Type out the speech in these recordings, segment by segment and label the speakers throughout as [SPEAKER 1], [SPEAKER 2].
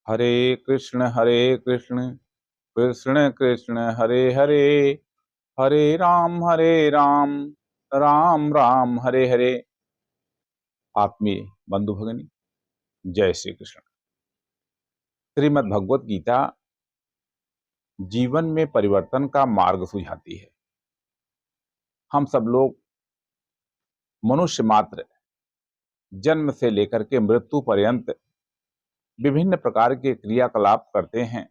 [SPEAKER 1] हरे कृष्ण कृष्ण कृष्ण हरे हरे, हरे राम राम राम हरे हरे। आत्मीय बंधु भगिनी, जय श्री कृष्ण। श्रीमद् भगवत गीता जीवन में परिवर्तन का मार्ग सुझाती है। हम सब लोग मनुष्य मात्र जन्म से लेकर के मृत्यु पर्यंत विभिन्न प्रकार के क्रियाकलाप करते हैं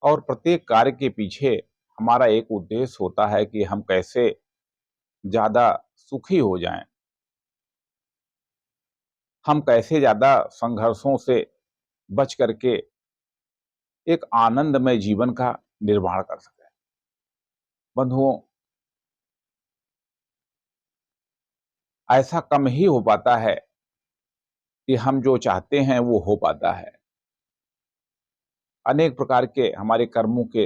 [SPEAKER 1] और प्रत्येक कार्य के पीछे हमारा एक उद्देश्य होता है कि हम कैसे ज्यादा सुखी हो जाएं, हम कैसे ज्यादा संघर्षों से बच करके एक आनंदमय जीवन का निर्माण कर सकें। बंधुओं, ऐसा कम ही हो पाता है कि हम जो चाहते हैं वो हो पाता है। अनेक प्रकार के हमारे कर्मों के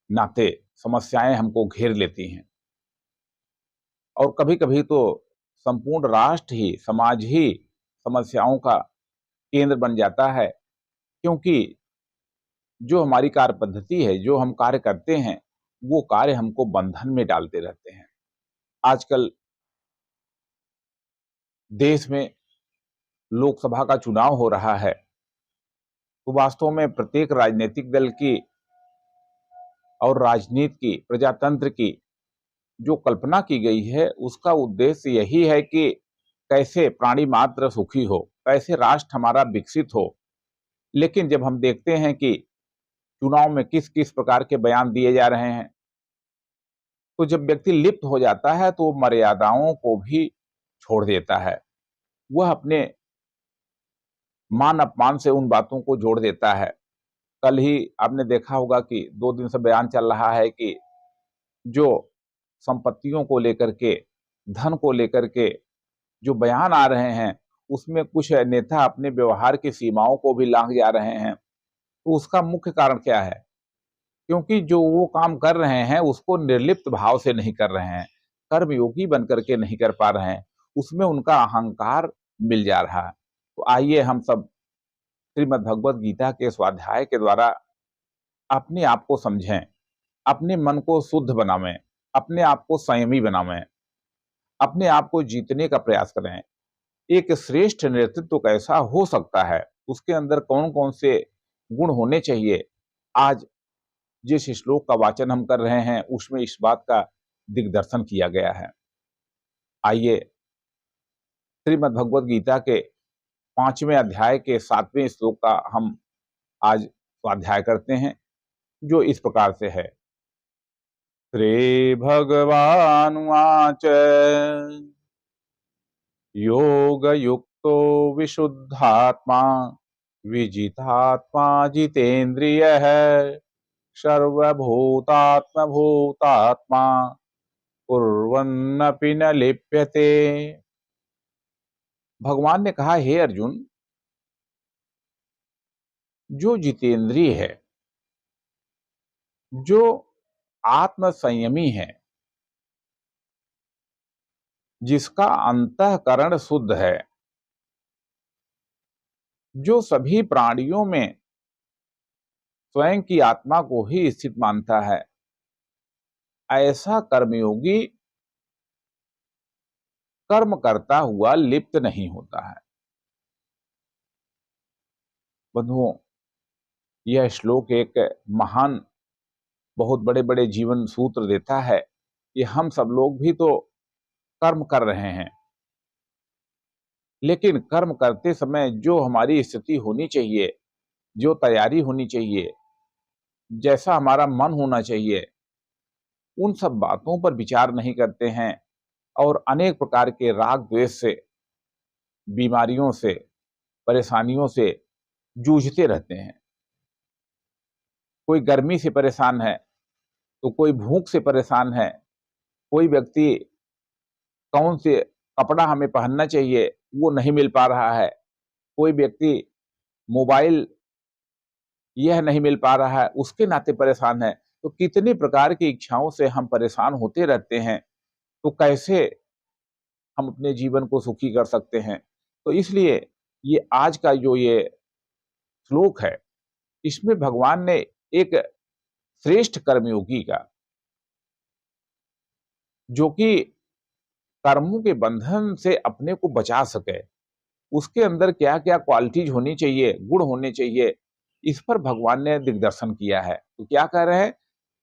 [SPEAKER 1] नाते समस्याएं हमको घेर लेती हैं और कभी कभी तो संपूर्ण राष्ट्र ही, समाज ही समस्याओं का केंद्र बन जाता है, क्योंकि जो हमारी कार्य पद्धति है, जो हम कार्य करते हैं, वो कार्य हमको बंधन में डालते रहते हैं। आजकल देश में लोकसभा का चुनाव हो रहा है, तो वास्तव में प्रत्येक राजनीतिक दल की और राजनीति की, प्रजातंत्र की जो कल्पना की गई है, उसका उद्देश्य यही है कि कैसे प्राणी मात्र सुखी हो, कैसे राष्ट्र हमारा विकसित हो। लेकिन जब हम देखते हैं कि चुनाव में किस किस प्रकार के बयान दिए जा रहे हैं, तो जब व्यक्ति लिप्त हो जाता है तो मर्यादाओं को भी छोड़ देता है। वह अपने मान अपमान से उन बातों को जोड़ देता है। कल ही आपने देखा होगा कि 2 दिन से बयान चल रहा है कि जो संपत्तियों को लेकर के, धन को लेकर के जो बयान आ रहे हैं, उसमें कुछ नेता अपने व्यवहार की सीमाओं को भी लांघ जा रहे हैं। तो उसका मुख्य कारण क्या है? क्योंकि जो वो काम कर रहे हैं उसको निर्लिप्त भाव से नहीं कर रहे हैं, कर्मयोगी बन करके नहीं कर पा रहे हैं, उसमें उनका अहंकार मिल जा रहा है। तो आइए हम सब श्रीमद् भगवत गीता के स्वाध्याय के द्वारा अपने आप को समझें, अपने मन को शुद्ध बनावें, अपने आप को संयमी बनावें, अपने आप को जीतने का प्रयास करें। एक श्रेष्ठ नेतृत्व कैसा हो सकता है, उसके अंदर कौन कौन से गुण होने चाहिए, आज जिस श्लोक का वाचन हम कर रहे हैं उसमें इस बात का दिग्दर्शन किया गया है। आइए श्रीमद् भगवत गीता के 5वें अध्याय के 7वें श्लोक का हम आज स्वाध्याय करते हैं, जो इस प्रकार से है। श्री भगवानुवाच योग युक्तो विशुद्धात्मा विजितात्मा जितेन्द्रियः सर्वभूतात्म भूतात्मा कुर्वन्नपि न लिप्यते। भगवान ने कहा, हे अर्जुन, जो जितेंद्रिय है, जो आत्म संयमी है, जिसका अंतःकरण शुद्ध है, जो सभी प्राणियों में स्वयं की आत्मा को ही स्थित मानता है, ऐसा कर्मयोगी कर्म करता हुआ लिप्त नहीं होता है। बंधुओं, यह श्लोक एक महान, बहुत बड़े बड़े जीवन सूत्र देता है कि हम सब लोग भी तो कर्म कर रहे हैं, लेकिन कर्म करते समय जो हमारी स्थिति होनी चाहिए, जो तैयारी होनी चाहिए, जैसा हमारा मन होना चाहिए, उन सब बातों पर विचार नहीं करते हैं और अनेक प्रकार के राग द्वेष से, बीमारियों से, परेशानियों से जूझते रहते हैं। कोई गर्मी से परेशान है, तो कोई भूख से परेशान है, कोई व्यक्ति कौन से कपड़ा हमें पहनना चाहिए वो नहीं मिल पा रहा है, कोई व्यक्ति मोबाइल यह नहीं मिल पा रहा है, उसके नाते परेशान है। तो कितनी प्रकार की इच्छाओं से हम परेशान होते रहते हैं, तो कैसे हम अपने जीवन को सुखी कर सकते हैं? तो इसलिए ये आज का जो ये श्लोक है, इसमें भगवान ने एक श्रेष्ठ कर्मयोगी का, जो कि कर्मों के बंधन से अपने को बचा सके, उसके अंदर क्या क्या क्वालिटीज होनी चाहिए, गुण होने चाहिए, इस पर भगवान ने दिग्दर्शन किया है। तो क्या कह रहे हैं?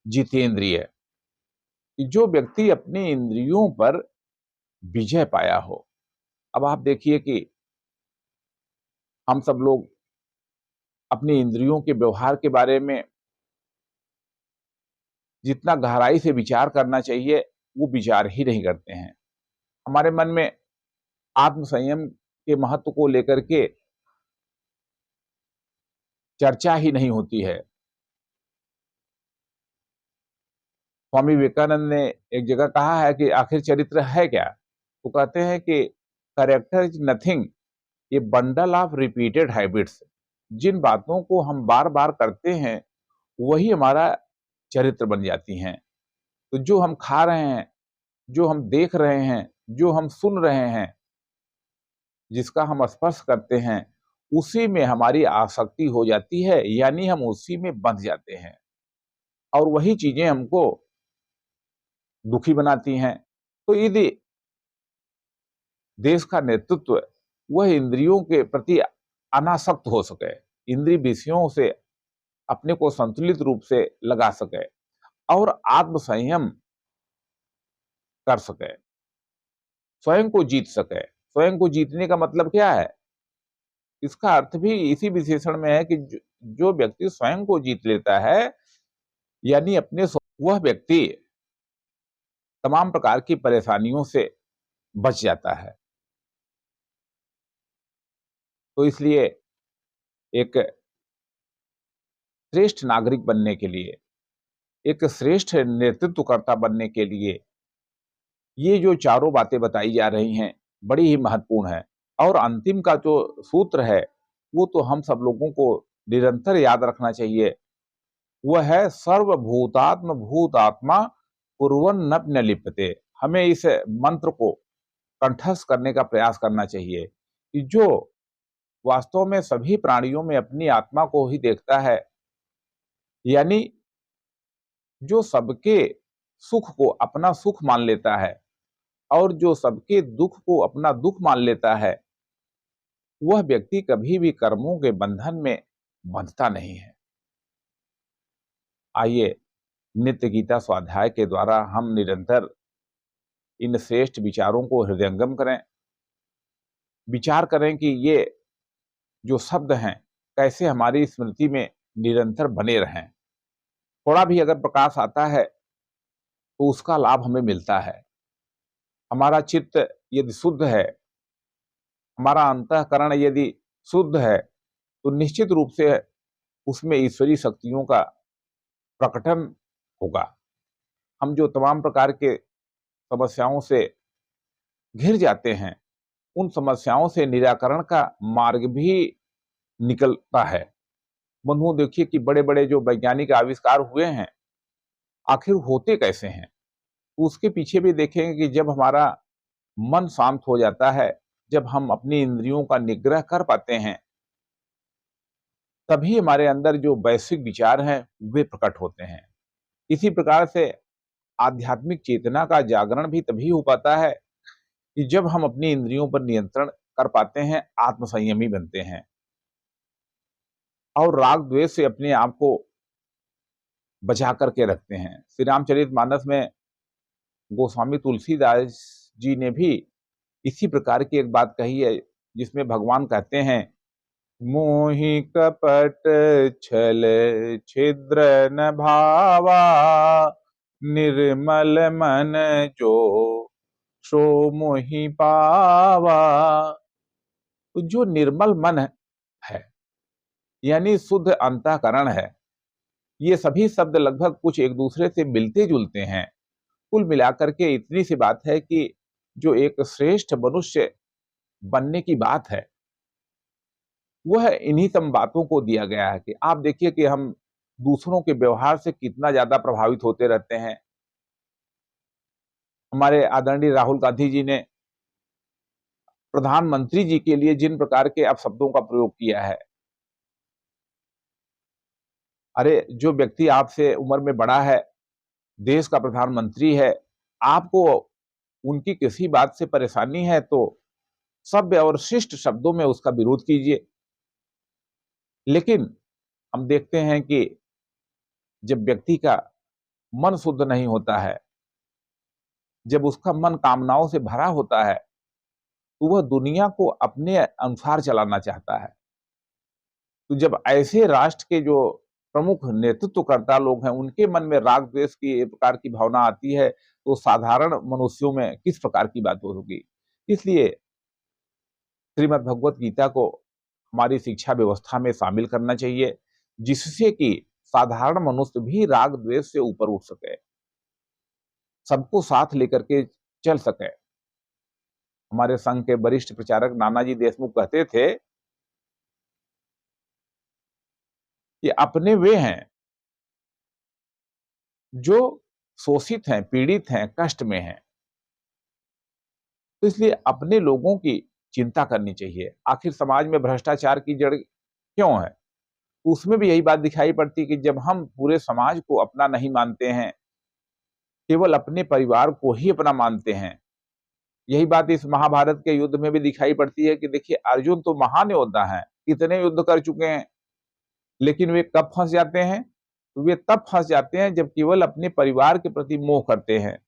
[SPEAKER 1] जितेंद्रिय, कि जो व्यक्ति अपनी इंद्रियों पर विजय पाया हो। अब आप देखिए कि हम सब लोग अपनी इंद्रियों के व्यवहार के बारे में जितना गहराई से विचार करना चाहिए, वो विचार ही नहीं करते हैं। हमारे मन में आत्म संयम के महत्व को लेकर के चर्चा ही नहीं होती है। स्वामी विवेकानंद ने एक जगह कहा है कि आखिर चरित्र है क्या? तो कहते हैं कि character is nothing a bundle of repeated habits. जिन बातों को हम बार बार करते हैं, वही हमारा चरित्र बन जाती हैं। तो जो हम खा रहे हैं, जो हम देख रहे हैं, जो हम सुन रहे हैं, जिसका हम स्पर्श करते हैं, उसी में हमारी आसक्ति हो जाती है, यानी हम उसी में बंध जाते हैं और वही चीजें हमको दुखी बनाती हैं। तो यदि देश का नेतृत्व वह इंद्रियों के प्रति अनासक्त हो सके, इंद्रिय विषयों से अपने को संतुलित रूप से लगा सके और आत्म संयम कर सके, स्वयं को जीत सके। स्वयं को जीतने का मतलब क्या है? इसका अर्थ भी इसी विशेषण में है कि जो व्यक्ति स्वयं को जीत लेता है, यानी वह व्यक्ति तमाम प्रकार की परेशानियों से बच जाता है। तो इसलिए एक श्रेष्ठ नागरिक बनने के लिए, एक श्रेष्ठ नेतृत्वकर्ता बनने के लिए ये जो चारों बातें बताई जा रही हैं, बड़ी ही महत्वपूर्ण है। और अंतिम का जो सूत्र है, वो तो हम सब लोगों को निरंतर याद रखना चाहिए। वह है सर्वभूतात्म भूतात्मा कुर्वन् न लिप्यते। हमें इस मंत्र को कंठस्थ करने का प्रयास करना चाहिए कि जो वास्तव में सभी प्राणियों में अपनी आत्मा को ही देखता है, यानी जो सबके सुख को अपना सुख मान लेता है और जो सबके दुख को अपना दुख मान लेता है, वह व्यक्ति कभी भी कर्मों के बंधन में बंधता नहीं है। आइए नित्य गीता स्वाध्याय के द्वारा हम निरंतर इन श्रेष्ठ विचारों को हृदयंगम करें, विचार करें कि ये जो शब्द हैं कैसे हमारी स्मृति में निरंतर बने रहें। थोड़ा भी अगर प्रकाश आता है तो उसका लाभ हमें मिलता है। हमारा चित्त यदि शुद्ध है, हमारा अंतःकरण यदि शुद्ध है, तो निश्चित रूप से उसमें ईश्वरीय शक्तियों का प्रकटन होगा। हम जो तमाम प्रकार के समस्याओं से घिर जाते हैं, उन समस्याओं से निराकरण का मार्ग भी निकलता है। बंधुओं, देखिए कि बड़े बड़े जो वैज्ञानिक आविष्कार हुए हैं, आखिर होते कैसे हैं? तो उसके पीछे भी देखेंगे कि जब हमारा मन शांत हो जाता है, जब हम अपनी इंद्रियों का निग्रह कर पाते हैं, तभी हमारे अंदर जो वैश्विक विचार हैं वे प्रकट होते हैं। इसी प्रकार से आध्यात्मिक चेतना का जागरण भी तभी हो पाता है कि जब हम अपनी इंद्रियों पर नियंत्रण कर पाते हैं, आत्मसंयमी बनते हैं और राग द्वेष से अपने आप को बचा करके रखते हैं। श्री रामचरितमानस में गोस्वामी तुलसीदास जी ने भी इसी प्रकार की एक बात कही है, जिसमें भगवान कहते हैं, मोहि कपट छल छिद्र न भावा, निर्मल मन जो सो मोहि पावा। तो जो निर्मल मन है, यानी शुद्ध अंतःकरण है, ये सभी शब्द लगभग कुछ एक दूसरे से मिलते जुलते हैं। कुल मिलाकर के इतनी सी बात है कि जो एक श्रेष्ठ मनुष्य बनने की बात है, वह इन्हीं सब बातों को दिया गया है। कि आप देखिए कि हम दूसरों के व्यवहार से कितना ज्यादा प्रभावित होते रहते हैं। हमारे आदरणीय राहुल गांधी जी ने प्रधानमंत्री जी के लिए जिन प्रकार के अपशब्दों का प्रयोग किया है, अरे जो व्यक्ति आपसे उम्र में बड़ा है, देश का प्रधानमंत्री है, आपको उनकी किसी बात से परेशानी है तो सभ्य और शिष्ट शब्दों में उसका विरोध कीजिए। लेकिन हम देखते हैं कि जब व्यक्ति का मन शुद्ध नहीं होता है, जब उसका मन कामनाओं से भरा होता है, तो वह दुनिया को अपने अनुसार चलाना चाहता है। तो जब ऐसे राष्ट्र के जो प्रमुख नेतृत्वकर्ता लोग हैं, उनके मन में राग द्वेष की एक प्रकार की भावना आती है, तो साधारण मनुष्यों में किस प्रकार की बात होगी। इसलिए श्रीमद् भगवत गीता को हमारी शिक्षा व्यवस्था में शामिल करना चाहिए, जिससे कि साधारण मनुष्य भी राग द्वेष से ऊपर उठ सके, सबको साथ लेकर के चल सके। हमारे संघ के वरिष्ठ प्रचारक नानाजी देशमुख कहते थे कि अपने वे हैं जो शोषित हैं, पीड़ित हैं, कष्ट में हैं। तो इसलिए अपने लोगों की चिंता करनी चाहिए। आखिर समाज में भ्रष्टाचार की जड़ क्यों है? उसमें भी यही बात दिखाई पड़ती है कि जब हम पूरे समाज को अपना नहीं मानते हैं, केवल अपने परिवार को ही अपना मानते हैं। यही बात इस महाभारत के युद्ध में भी दिखाई पड़ती है कि देखिए अर्जुन तो महान योद्धा हैं, कितने युद्ध कर चुके हैं, लेकिन वे कब फंस जाते हैं? तो वे तब फंस जाते हैं जब केवल अपने परिवार के प्रति मोह करते हैं।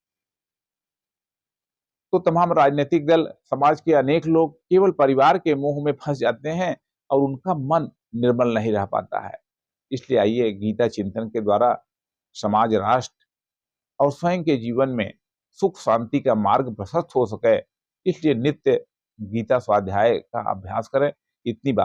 [SPEAKER 1] तो तमाम राजनीतिक दल, समाज के अनेक लोग केवल परिवार के मोह में फंस जाते हैं और उनका मन निर्मल नहीं रह पाता है। इसलिए आइए गीता चिंतन के द्वारा समाज, राष्ट्र और स्वयं के जीवन में सुख शांति का मार्ग प्रशस्त हो सके, इसलिए नित्य गीता स्वाध्याय का अभ्यास करें। इतनी बात